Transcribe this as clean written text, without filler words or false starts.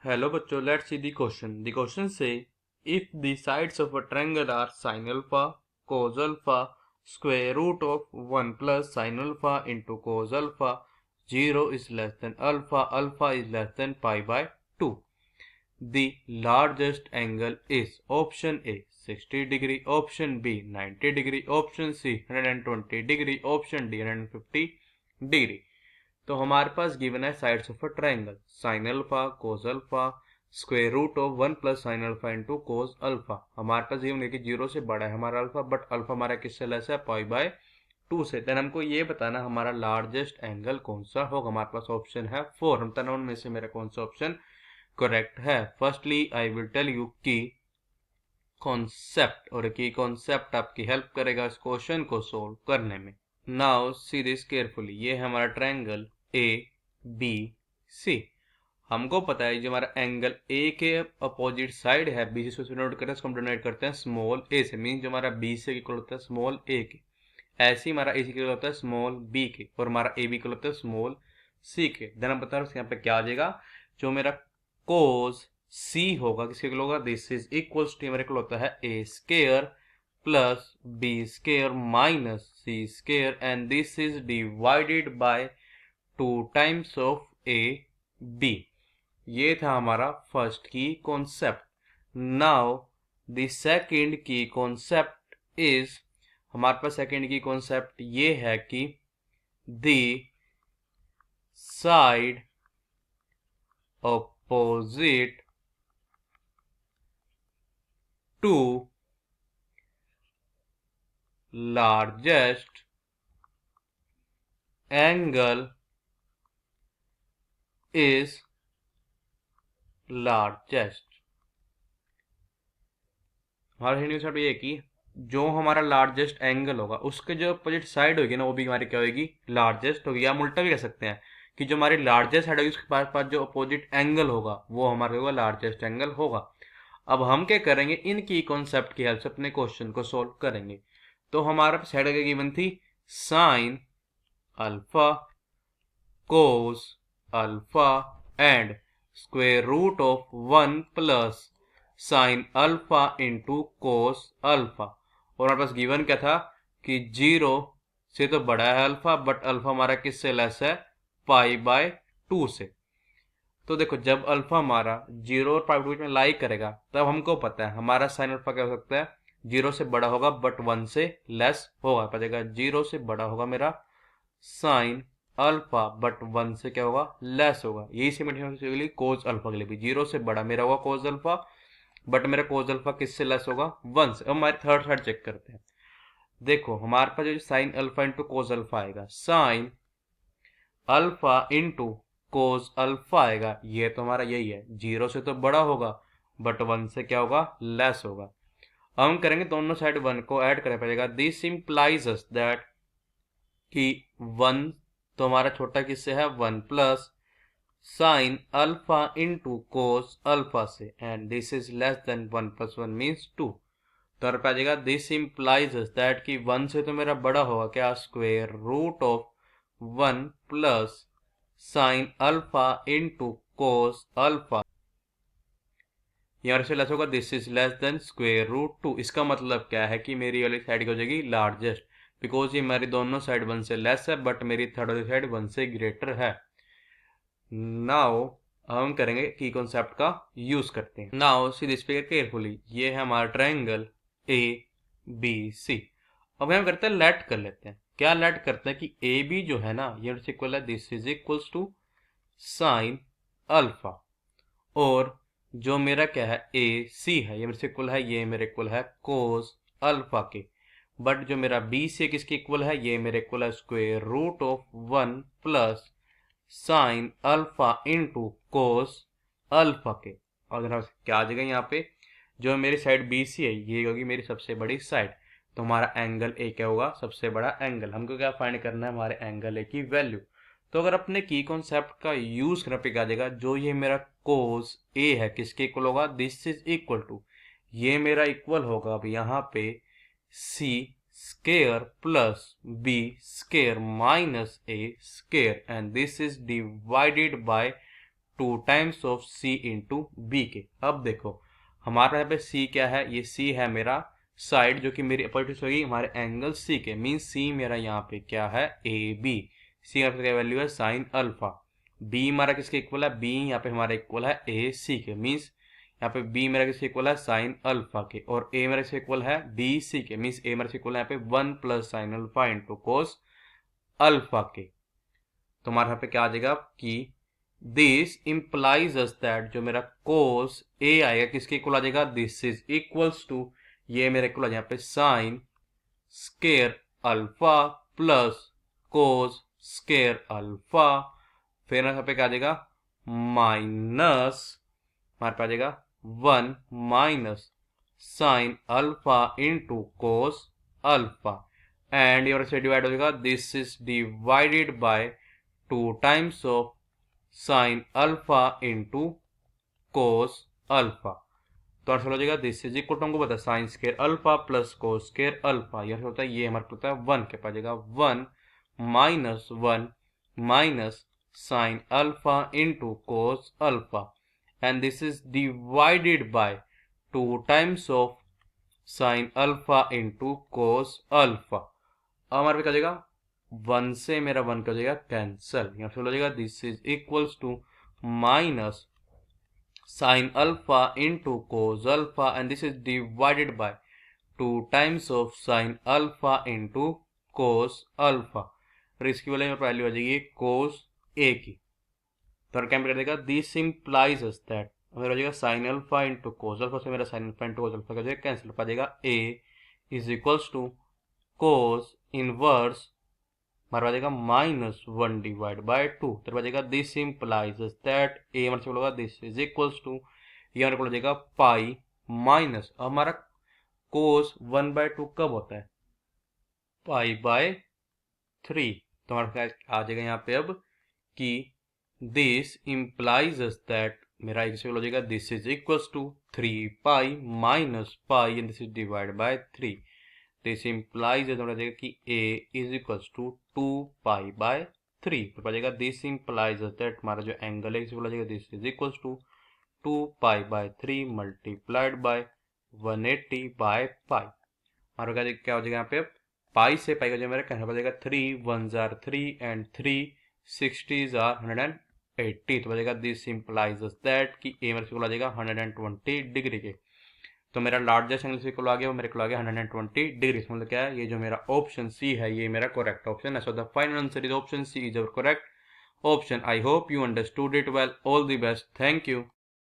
Hello बच्चों, let's see the question. The question say if the sides of a triangle are sin alpha, cos alpha, square root of 1 plus sin alpha into cos alpha, 0 is less than alpha, alpha is less than pi by 2. The largest angle is option A 60 degree, option B 90 degree, option C 120 degree, option D 150 degree. तो हमारे पास given है sides of a triangle sine alpha cos alpha square root of 1 plus sine alpha into cos alpha. हमारे पास given है कि 0 से बड़ा है हमारा अल्फा, बट अल्फा हमारा किससे लेस है, पाई बाय 2 से। देन हमको ये बताना हमारा लार्जेस्ट एंगल कौन सा होगा। हमारे पास ऑप्शन है 4। हम बताना उनमें से मेरा कौन सा ऑप्शन करेक्ट है। Firstly I will tell you की कॉन्सेप्ट, और की कॉन्सेप्ट आपकी हेल्प करेगा इस क्वेश्चन को सोल्व करने में। Now see this carefully. ये है हमारा ट्रायंगल ए बी सी। हमको पता है जो हमारा एंगल ए के अपोजिट साइड है बी से नोट करते हैं, इसको हम डोनेट करते हैं स्मॉल ए से। मीन जो हमारा बी से इक्वल होता है स्मॉल ए के, ऐसे ही हमारा ए से इक्वल होता है स्मॉल बी के, और हमारा ए बी इक्वल होता है स्मॉल सी के। देन हम बता रहे हैं यहाँ पे क्या आ जाएगा, जो मेरा कोस सी होगा किसके इक्वल होगा, दिस इज इक्वल्स टू हमारे इक्वल होता है A square plus B square minus C square, and this is divided by 2 times of A B. ये था हमारा फर्स्ट की कॉन्सेप्ट। नाउ द सेकंड की कॉन्सेप्ट इज, हमारे पास सेकंड की कॉन्सेप्ट ये है कि the side opposite to largest angle is largest. हमारा हिंदी में ये कि जो हमारा लार्जेस्ट एंगल होगा उसके जो अपोजिट साइड होगी ना, वो भी हमारी क्या होगी, लार्जेस्ट होगी। या हम उल्टा भी कह सकते हैं कि जो हमारी लार्जेस्ट साइड होगी उसके पास जो अपोजिट एंगल होगा वो हमारे होगा लार्जेस्ट एंगल होगा। अब हम क्या करेंगे, इनकी कॉन्सेप्ट की हेल्प से अपने क्वेश्चन को सोल्व करेंगे। तो हमारा साइड क्या गिवन थी, sine alpha cos alpha and square root of 1 plus sine alpha into cos alpha. और हमारे पास गिवन क्या था कि 0 से तो बड़ा है अल्फा, बट अल्फा हमारा किससे लेस है, पाई बाय 2 से। तो देखो जब अल्फा हमारा 0 और पाई 2 में लाई करेगा तब हमको पता है हमारा साइन अल्फा क्या हो सकता है, 0 से बड़ा होगा बट 1 से लेस होगा। पता चलेगा 0 से बड़ा होगा मेरा साइन अल्फा, बट 1 से क्या होगा, लेस होगा। यही सिमिलरली कोस अल्फा के लिए भी 0 से बड़ा मेरा होगा कोस अल्फा, बट मेरा कोस अल्फा किससे लेस होगा, 1 से। अब हमारे थर्ड साइड चेक करते हैं। देखो हमारे पास जो sine alpha into cos alpha आएगा, sine alpha into cos alpha आएगा, ये तो हमारा यही है, 0 से तो बड़ा होगा बट 1 से क्या होगा, लेस होगा। हम करेंगे दोनों साइड 1 को ऐड करना पड़ेगा। दिस इंप्लाइज अस दैट कि 1 तो हमारा छोटा किससे है, 1 plus sine alpha into cos alpha से, and this is less than 1 plus 1 means 2। तो आ जाएगा दिस इंप्लाइज दैट कि 1 से तो मेरा बड़ा होगा क्या, square root of 1 plus sine alpha into cos alpha, यहाँ से लेस होगा, this is less than square root 2। इसका मतलब क्या है कि मेरी वाली साइड की हो जाएगी लार्जेस्ट, बिकॉज ये मेरी दोनों साइड 1 से लेस है बट मेरी थर्ड वाली साइड 1 से ग्रेटर है। नाउ हम करेंगे की कॉन्सेप्ट का यूज करते हैं। Now see this figure carefully. ये है हमारा ट्रायंगल ए बी सी। अब हम करते हैं लेट कर लेते हैं। क्या लेट करते हैं कि ए बी जो है ना, ये इक्वल है, this is equals to sine alpha, और जो मेरा क्या है ए सी है, ये मेरे से इक्वल है, ये मेरे इक्वल है कोस अल्फा के। बट जो मेरा बी से किसके इक्वल है, ये मेरे इक्वल है square root of 1 plus sine alpha into cos alpha के। और क्या आ जाएगा यहाँ पे, जो मेरी साइड बी सी है ये होगी मेरी सबसे बड़ी साइड, तो हमारा एंगल ए क्या होगा, सबसे बड़ा एंगल। हमको क्या फाइंड करना है, हमारे एंगल ए की वैल्यू। तो अगर अपने की कॉन्सेप्ट का यूज करने पे क्या आ जाएगा, जो ये मेरा कोस ए है किसके इक्वल होगा, दिस इज इक्वल टू, ये मेरा इक्वल होगा अब यहाँ पे C square plus B square minus A square, and this is divided by two times of C into B के। अब देखो हमारा यहाँ पे सी क्या है, ये सी है मेरा साइड जो कि मेरी अपोजिट होगी हमारे एंगल सी के, मीन सी मेरा यहाँ पे क्या है ए बी। सी यहाँ पे क्या वैल्यू है साइन अल्फा। बी हमारा किसके इक्वल है, बी यहाँ पे हमारा इक्वल है ए सी के, मीन्स यहाँ पे बी मेरा किसके इक्वल है साइन अल्फा के, और ए मेरा किसके इक्वल है बी सी के, मीन्स ए मेरा इक्वल है यहाँ पे 1 plus sine alpha into cos alpha के। तो हमारे यहाँ पे क्या आ जाएगा कि दिस इंप्लाइज अस दैट जो मेरा कोस ए आएगा किसके इक्वल आ जाएगा, दिस इज इक्वल्स टू ये मेरे इक्वल आ जाएगा यहाँ पे sine square alpha plus cos square alpha, फिर यहाँ पे क्या आ जाएगा माइनस हमारे पास आ जाएगा 1 minus sine alpha into cos alpha, and ये से डिवाइड हो जाएगा, this is divided by 2 times of sine alpha into cos alpha. तो आंसर हो जाएगा दिस इज इक्वल टू हमको पता है sine square alpha plus cos square alpha, यह होता है ये हमारे होता है 1 के पास जाएगा 1 minus 1 minus sine alpha into cos alpha, and this is divided by 2 times of sin alpha into cos alpha। अब हमारे पे क्या हो जाएगा 1 से मेरा 1 का हो जाएगा कैंसल, यहाँ पे हो जाएगा this is equals to minus sine alpha into cos alpha, and this is divided by 2 times of sine alpha into cos alpha, और इसकी वैल्यू आ जाएगी कोस ए की। तो क्या कर देगा दिस इंप्लाइज अस दैट मेरा हो जाएगा sine alpha into cos alpha से मेरा sine alpha into cos alpha का जो है कैंसिल हो जाएगा, A is equals to cos inverse हमारा आ जाएगा माइनस 1 डिवाइड बाय 2, तो आ जाएगा दिस इंप्लाइज अस दैट ए हमारे से बोलेगा दिस इज इक्वल्स टू ये हमारे को हो जाएगा पाई माइनस हमारा कोस 1/2 कब होता है पाई बाय 3, तो हमारे आ जाएगा यहाँ पे अब कि दिस इंप्लाइज अस दैट मेरा इक्वल हो जाएगा this is equals to 3 pi minus pi and this is divide by 3, this implies हो जाएगा कि a is equals to 2 pi by 3, तो आ जाएगा दिस इंप्लाइज अस दैट हमारा जो एंगल है इक्वल हो जाएगा this is equals to 2 pi by 3 multiplied by 180 by pi. हमारा क्या हो जाएगा यहाँ पे पाई से पाई का जो मेरा कैंसिल हो जाएगा 3 1s are 3 and 3 60s are 180, तो बचेगा दिस इंप्लाइज दैट कि ए मेरे को आ जाएगा 120 डिग्री के। तो मेरा लार्जेस्ट एंगल से आ गया वो मेरे को आ गया 120 डिग्री, मतलब क्या है ये जो मेरा ऑप्शन सी है ये मेरा करेक्ट ऑप्शन है। So the final answer is option C is our correct option. I hope you understood it well. All the best, thank you.